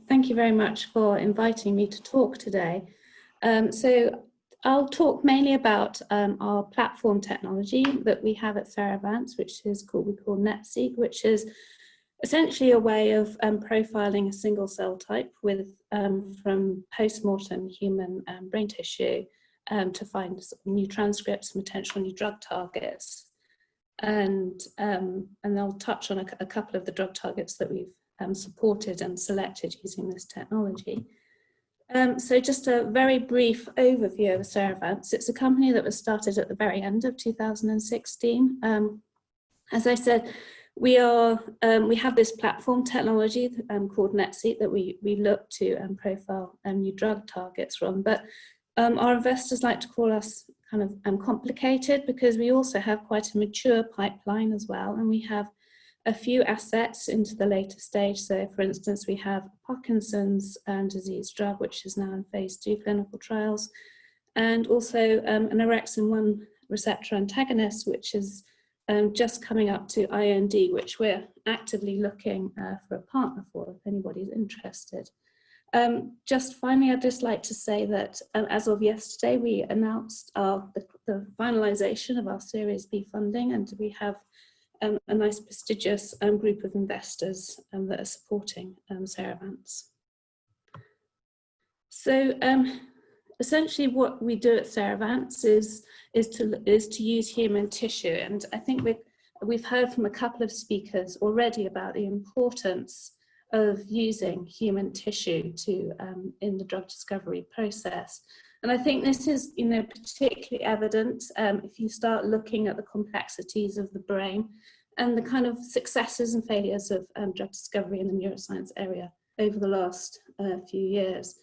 Thank you very much for inviting me to talk today. So I'll talk mainly about our platform technology that we have at Cerevance, which is we call NetSeq, which is essentially a way of profiling a single cell type with from post-mortem human brain tissue to find new transcripts and potential new drug targets. And I'll touch on a couple of the drug targets that we've supported and selected using this technology. So just a very brief overview of Cerevance. It's a company that was started at the very end of 2016. As I said, we have this platform technology called NetSeq that we look to profile new drug targets from, but our investors like to call us kind of complicated because we also have quite a mature pipeline as well, and we have a few assets into the later stage. So for instance, we have Parkinson's disease drug, which is now in phase 2 clinical trials, and also an orexin-1 receptor antagonist, which is just coming up to IND, which we're actively looking for a partner for if anybody's interested. Just finally, I'd just like to say that as of yesterday, we announced the finalization of our Series B funding, and we have a nice prestigious group of investors that are supporting Cerevance. So essentially what we do at Cerevance is to use human tissue, and I think we've heard from a couple of speakers already about the importance of using human tissue to in the drug discovery process. And I think this is, particularly evident if you start looking at the complexities of the brain and the kind of successes and failures of drug discovery in the neuroscience area over the last few years.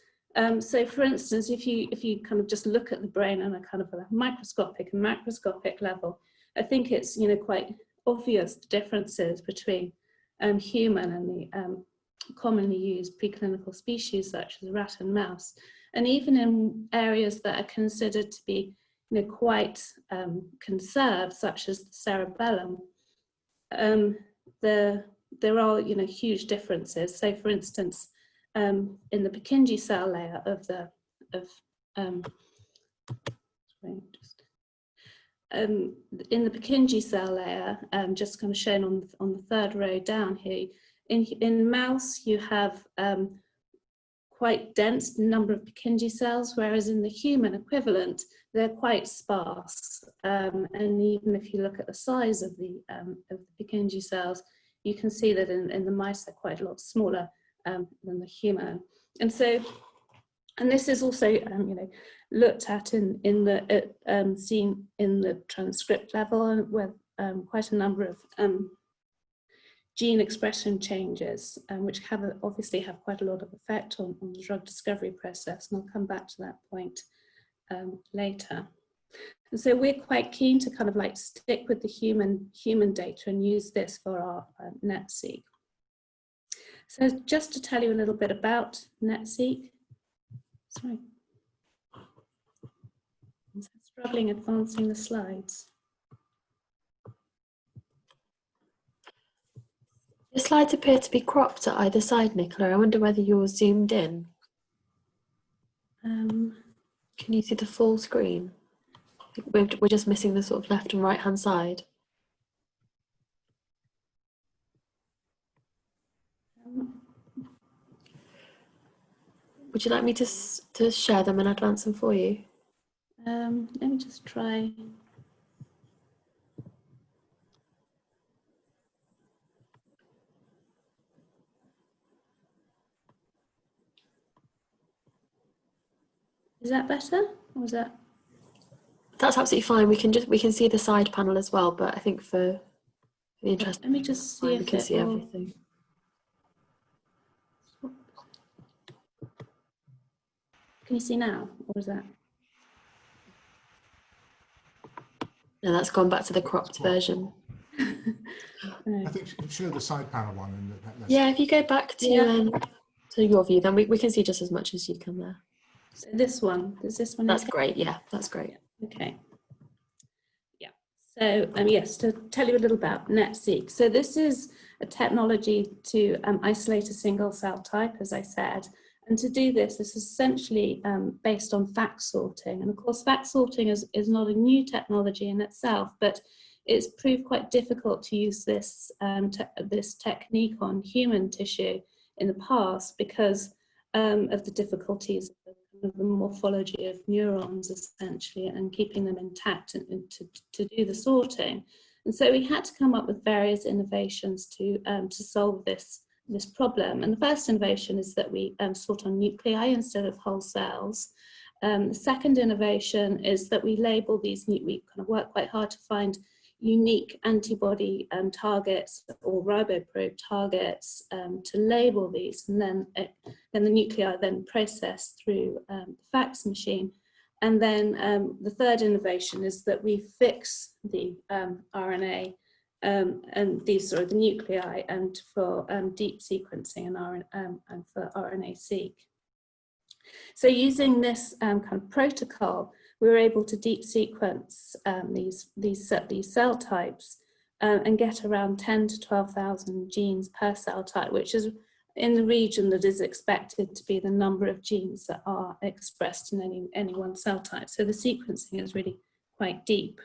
So for instance, if you kind of just look at the brain on a kind of a microscopic and macroscopic level, I think it's quite obvious the differences between human and the commonly used preclinical species such as rat and mouse. And even in areas that are considered to be quite conserved, such as the cerebellum, there are huge differences. So for instance, in the Purkinje cell layer of the in the Purkinje cell layer, just kind of shown on the third row down here, in mouse you have quite dense number of Purkinje cells, whereas in the human equivalent, they're quite sparse. And even if you look at the size of the Purkinje cells, you can see that in the mice they're quite a lot smaller than the human. And this is also looked at seen in the transcript level with quite a number of gene expression changes, which obviously have quite a lot of effect on the drug discovery process, and I'll come back to that point later. And so we're quite keen to kind of stick with the human data and use this for our NetSeq. So just to tell you a little bit about NetSeq. Sorry, I'm struggling advancing the slides. The slides appear to be cropped at either side, Nicola. I wonder whether you're zoomed in. Can you see the full screen? We're just missing the sort of left and right hand side. Would you like me to share them and advance them for you? Let me just try. Is that better, or is that? That's absolutely fine. We can see the side panel as well, but I think for the interest, let me just see if we can see everything. Can you see now, or is that? No, that's gone back to the cropped version. I think show the side panel one. And yeah, if you go back to your view, then we can see just as much as you can there. So this one, is this one? That's great. Yeah, that's great. Okay. Yeah. So yes, to tell you a little about NetSeq. So this is a technology to isolate a single cell type, as I said. And to do this is essentially based on FACS sorting. And of course, FACS sorting is not a new technology in itself, but it's proved quite difficult to use this, this technique on human tissue in the past because of the difficulties of the morphology of neurons, essentially, and keeping them intact and to do the sorting. And so we had to come up with various innovations to solve this problem. And the first innovation is that we sort on nuclei instead of whole cells. The second innovation is that we label these, we kind of work quite hard to find unique antibody targets or riboprobe targets to label these, and then the nuclei are then processed through the FACS machine. And then the third innovation is that we fix the RNA and these are the nuclei, and for deep sequencing and for RNAseq. So using this kind of protocol, we were able to deep sequence these cell types and get around 10 to 12,000 genes per cell type, which is in the region that is expected to be the number of genes that are expressed in any one cell type. So the sequencing is really quite deep.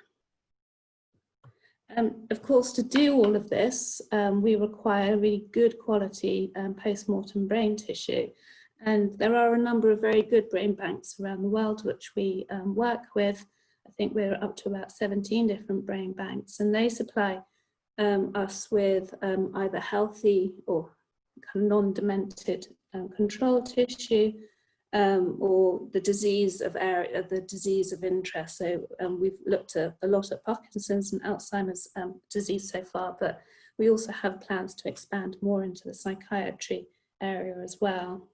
Of course, to do all of this, we require really good quality post-mortem brain tissue. And there are a number of very good brain banks around the world which we work with. I think we're up to about 17 different brain banks, and they supply us with either healthy or kind of non-demented control tissue, or the disease of interest. So we've looked a lot at Parkinson's and Alzheimer's disease so far, but we also have plans to expand more into the psychiatry area as well.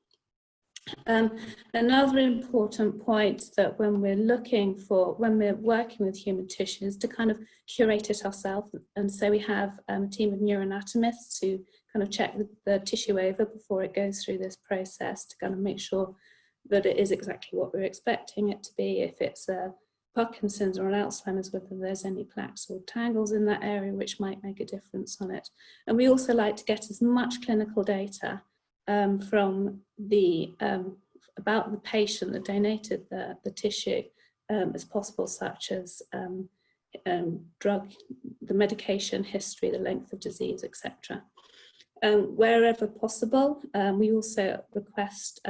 Another important point that when we're working with human tissue is to kind of curate it ourselves. And so we have a team of neuroanatomists who kind of check the tissue over before it goes through this process to kind of make sure that it is exactly what we're expecting it to be. If it's a Parkinson's or an Alzheimer's, whether there's any plaques or tangles in that area which might make a difference on it. And we also like to get as much clinical data from about the patient that donated the tissue as possible, such as the medication history, the length of disease, etc. Wherever possible, we also request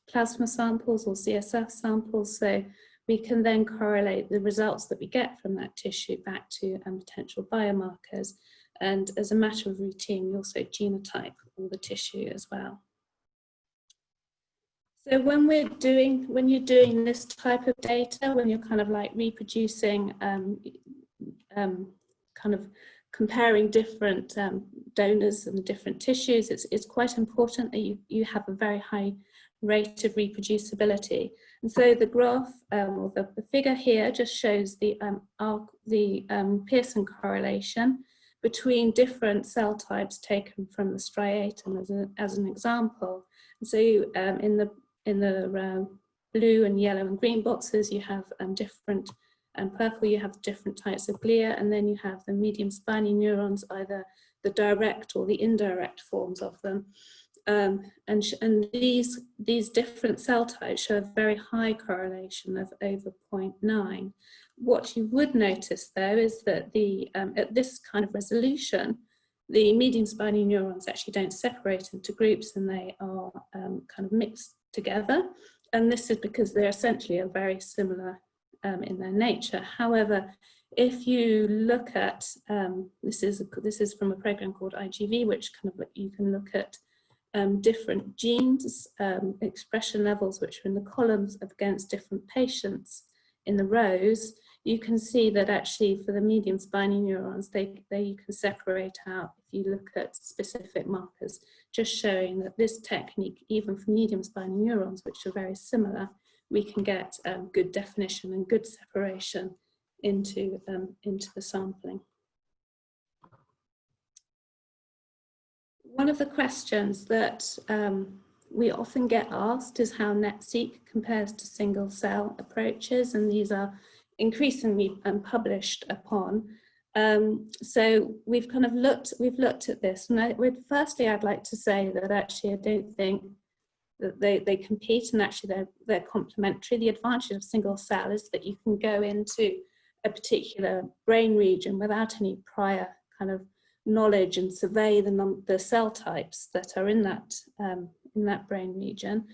plasma samples or CSF samples, so we can then correlate the results that we get from that tissue back to potential biomarkers. And as a matter of routine, we also genotype all the tissue as well. So when you're doing this type of data, when you're kind of like reproducing, kind of comparing different donors and different tissues, it's quite important that you have a very high rate of reproducibility. And so the graph or the figure here just shows the Pearson correlation between different cell types taken from the striatum as an example. And so in the blue and yellow and green boxes, you have different, and purple you have different types of glia, and then you have the medium spiny neurons, either the direct or the indirect forms of them. And these different cell types show a very high correlation of over 0.9. What you would notice though is that at this kind of resolution, the medium spiny neurons actually don't separate into groups, and they are kind of mixed together. And this is because they're essentially very similar in their nature. However, if you look at, this is from a program called IGV, which kind of you can look at different genes, expression levels, which are in the columns against different patients in the rows. You can see that actually for the medium spiny neurons, you can separate out if you look at specific markers, just showing that this technique, even for medium spiny neurons, which are very similar, we can get good definition and good separation into the sampling. One of the questions that we often get asked is how NetSeq compares to single cell approaches, and these are increasingly published upon. So we've kind of looked at this, and firstly I'd like to say that actually I don't think that they compete, and actually they're complementary. The advantage of single cell is that you can go into a particular brain region without any prior kind of knowledge and survey the cell types that are in that brain region,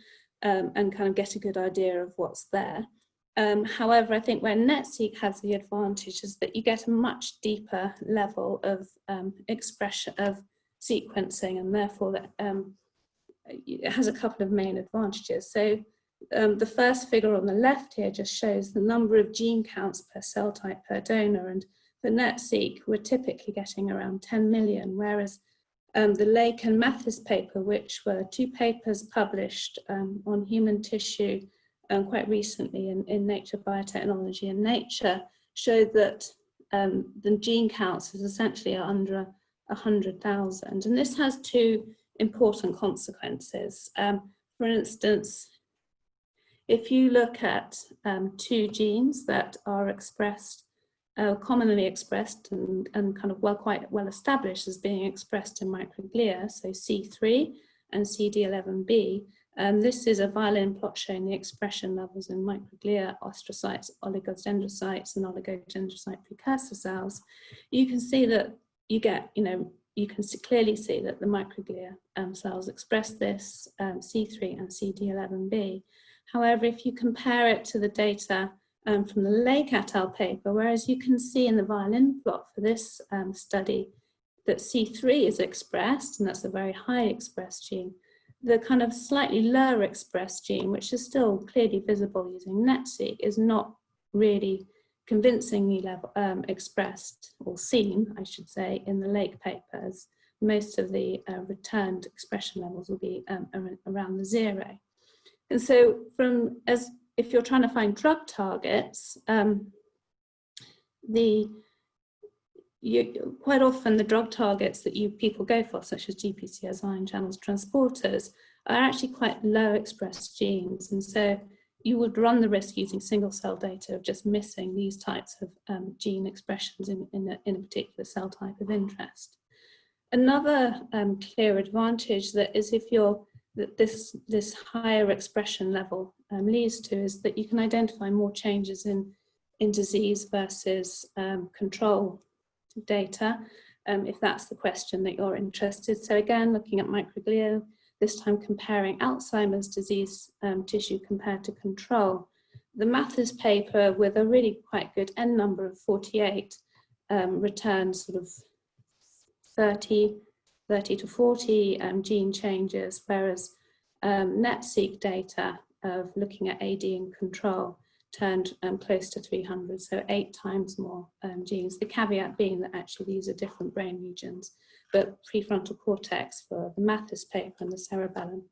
and kind of get a good idea of what's there. However, I think where NetSeq has the advantage is that you get a much deeper level of expression of sequencing, and therefore that it has a couple of main advantages. So the first figure on the left here just shows the number of gene counts per cell type per donor, and for NetSeq we're typically getting around 10 million, whereas the Lake and Mathis paper, which were 2 papers published on human tissue quite recently in Nature Biotechnology and Nature, showed that the gene counts is essentially under 100,000, and this has 2 important consequences. For instance, if you look at 2 genes that are expressed, commonly expressed and kind of quite well established as being expressed in microglia, so C3 and CD11B, this is a violin plot showing the expression levels in microglia, astrocytes, oligodendrocytes, and oligodendrocyte precursor cells. You can see that you get, you can clearly see that the microglia cells express this C3 and CD11B. However, if you compare it to the data from the Lake et al. Paper, whereas you can see in the violin plot for this study that C3 is expressed, and that's a very high expressed gene, the kind of slightly lower expressed gene, which is still clearly visible using NetSeq, is not really convincingly expressed, or seen, I should say, in the Lake papers. Most of the returned expression levels will be around the 0. And so if you're trying to find drug targets, quite often the drug targets that people go for, such as GPCRs, ion channels, transporters, are actually quite low expressed genes. And so you would run the risk using single cell data of just missing these types of gene expressions in a particular cell type of interest. Another clear advantage that is this higher expression level leads to is that you can identify more changes in disease versus control data, if that's the question that you're interested. So again, looking at microglia, this time comparing Alzheimer's disease tissue compared to control. The Mathis paper, with a really quite good N number of 48, returns sort of 30 to 40 gene changes, whereas NetSeq data of looking at AD and control turned close to 300, so 8 times more genes. The caveat being that actually these are different brain regions, but prefrontal cortex for the Mathis paper and the cerebellum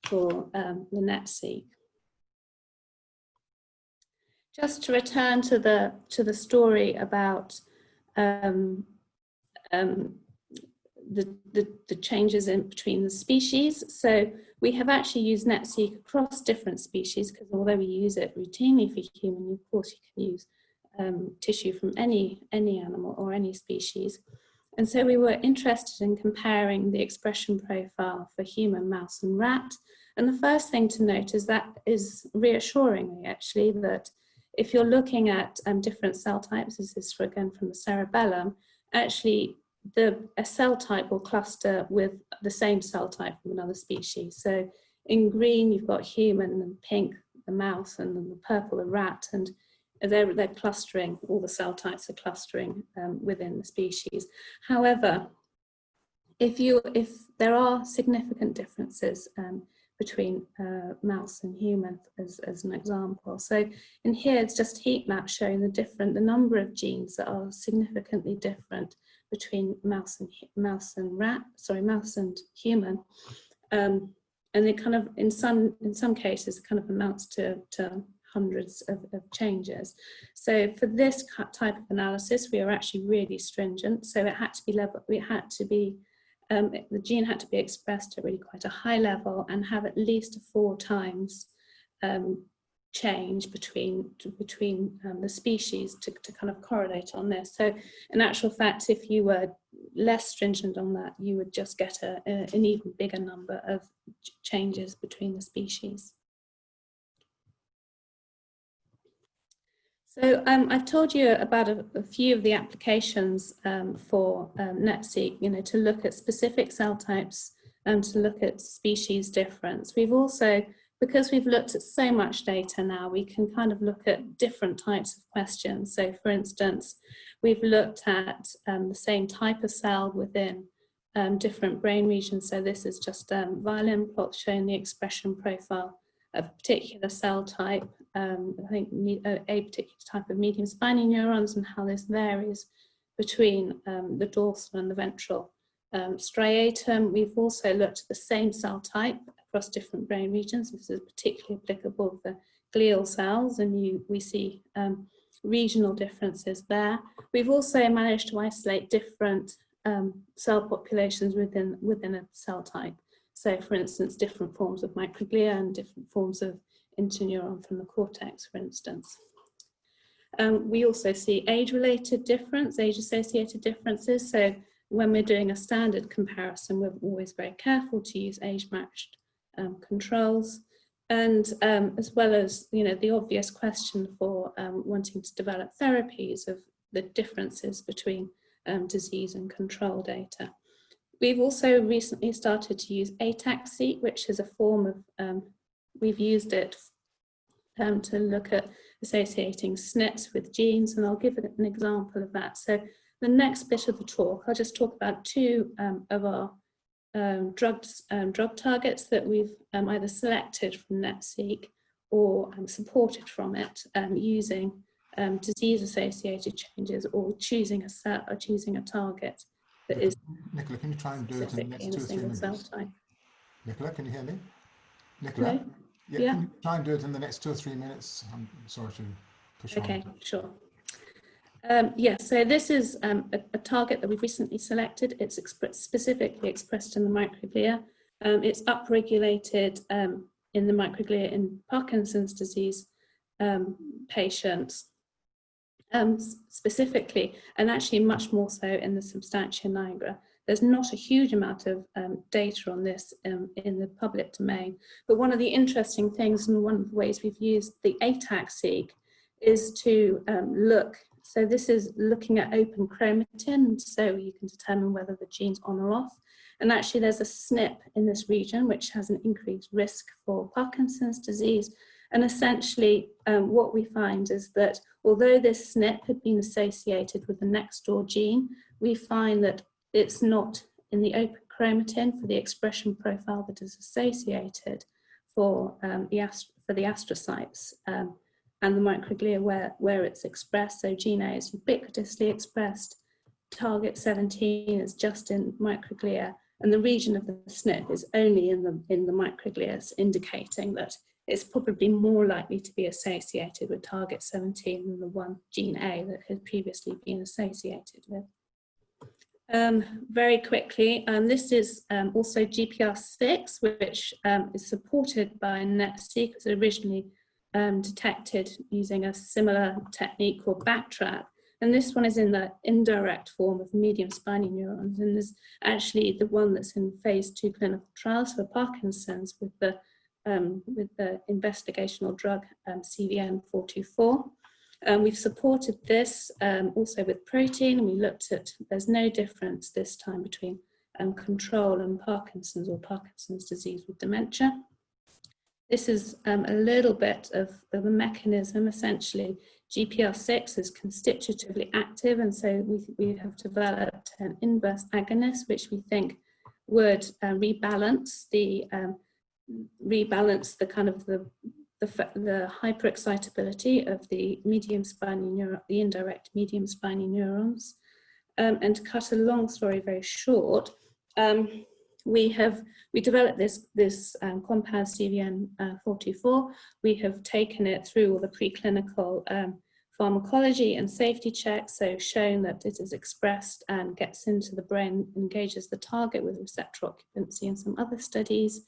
for the NetSeq. Just to return to the story about the changes in between the species. So we have actually used NetSeq across different species, because although we use it routinely for human, of course you can use tissue from any animal or any species. And so we were interested in comparing the expression profile for human, mouse and rat. And the first thing to note is that is reassuringly actually that if you're looking at different cell types, this is again from the cerebellum, actually a cell type will cluster with the same cell type from another species. So in green you've got human, and pink the mouse, and then the purple the rat, and they're clustering, all the cell types are clustering within the species. However, if there are significant differences between mouse and human, as an example. So in here it's just heat maps showing the number of genes that are significantly different between mouse and human, and it kind of in some cases it kind of amounts to hundreds of changes. So for this type of analysis, we are actually really stringent. So it had to be the gene had to be expressed at really quite a high level and have at least 4 times change between the species to kind of correlate on this. So in actual fact, if you were less stringent on that, you would just get an even bigger number of changes between the species. So I've told you about a few of the applications for NetSeq, to look at specific cell types and to look at species difference. We've also, because we've looked at so much data now, we can kind of look at different types of questions. So for instance, we've looked at the same type of cell within different brain regions. So this is just violin plots showing the expression profile of a particular cell type, I think a particular type of medium spiny neurons, and how this varies between the dorsal and the ventral striatum. We've also looked at the same cell type across different brain regions. This is particularly applicable for glial cells, and we see regional differences there. We've also managed to isolate different cell populations within a cell type. So for instance, different forms of microglia and different forms of interneuron from the cortex, for instance. We also see age-related difference, age-associated differences. So when we're doing a standard comparison, we're always very careful to use age-matched controls. And as well as, the obvious question for wanting to develop therapies of the differences between disease and control data. We've also recently started to use ATAC-seq, which is a form of, we've used it to look at associating SNPs with genes, and I'll give an example of that. So the next bit of the talk, I'll just talk about two of our drug targets that we've either selected from NetSeq or supported from it using disease-associated changes, or choosing a set or choosing a target that is Nicola, can you try and do it in the next 2 or 3 minutes? Nicola, can you hear me? Nicola? Hello? Yeah. Can you try and do it in the next 2 or 3 minutes? I'm sorry to push on. Okay, sure. So this is a target that we've recently selected. It's specifically expressed in the microglia. It's upregulated in the microglia in Parkinson's disease patients. Specifically, and actually much more so in the substantia nigra. There's not a huge amount of data on this in the public domain, but one of the interesting things, and one of the ways we've used the ATAC-seq, is to look. So this is looking at open chromatin, so you can determine whether the gene's on or off. And actually there's a SNP in this region which has an increased risk for Parkinson's disease. And essentially what we find is that although this SNP had been associated with the next door gene, we find that it's not in the open chromatin for the expression profile that is associated for the astrocytes and the microglia where it's expressed. So gene A is ubiquitously expressed, target 17 is just in microglia, and the region of the SNP is only in the microglia, indicating that it's probably more likely to be associated with target 17 than the one gene A that had previously been associated with. Very quickly, this is also GPR6, which is supported by NetSeq. It was originally detected using a similar technique called backtrap. And this one is in the indirect form of medium spiny neurons, and is actually the one that's in phase 2 clinical trials for Parkinson's with the investigational drug CVN 424. We've supported this also with protein, and we looked at, there's no difference this time between control and Parkinson's or Parkinson's disease with dementia. This is a little bit of a mechanism. Essentially, GPR6 is constitutively active, and so we have developed an inverse agonist, which we think would rebalance the kind of the hyperexcitability of the medium spiny neuron, the indirect medium spiny neurons. And to cut a long story very short, we developed this compound CVN 424. We have taken it through all the preclinical pharmacology and safety checks, so shown that it is expressed and gets into the brain, engages the target with receptor occupancy, and some other studies.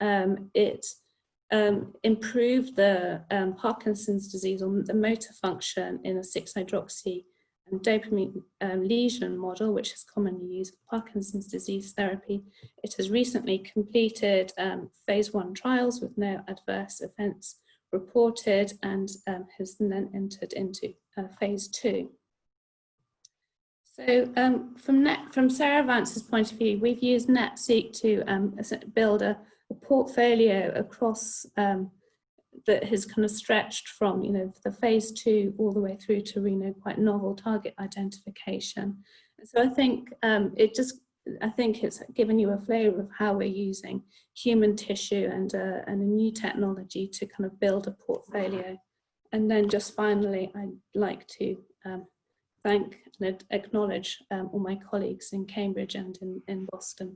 It improve the Parkinson's disease or the motor function in a 6-hydroxy and dopamine lesion model, which is commonly used for Parkinson's disease therapy. It has recently completed phase 1 trials with no adverse events reported, and has then entered into phase 2. So from Cerevance's point of view, we've used NetSeq to build a portfolio across that has kind of stretched from, the phase 2 all the way through to, quite novel target identification. So I think it's given you a flavour of how we're using human tissue and a new technology to kind of build a portfolio. And then just finally, I'd like to thank and acknowledge all my colleagues in Cambridge and in Boston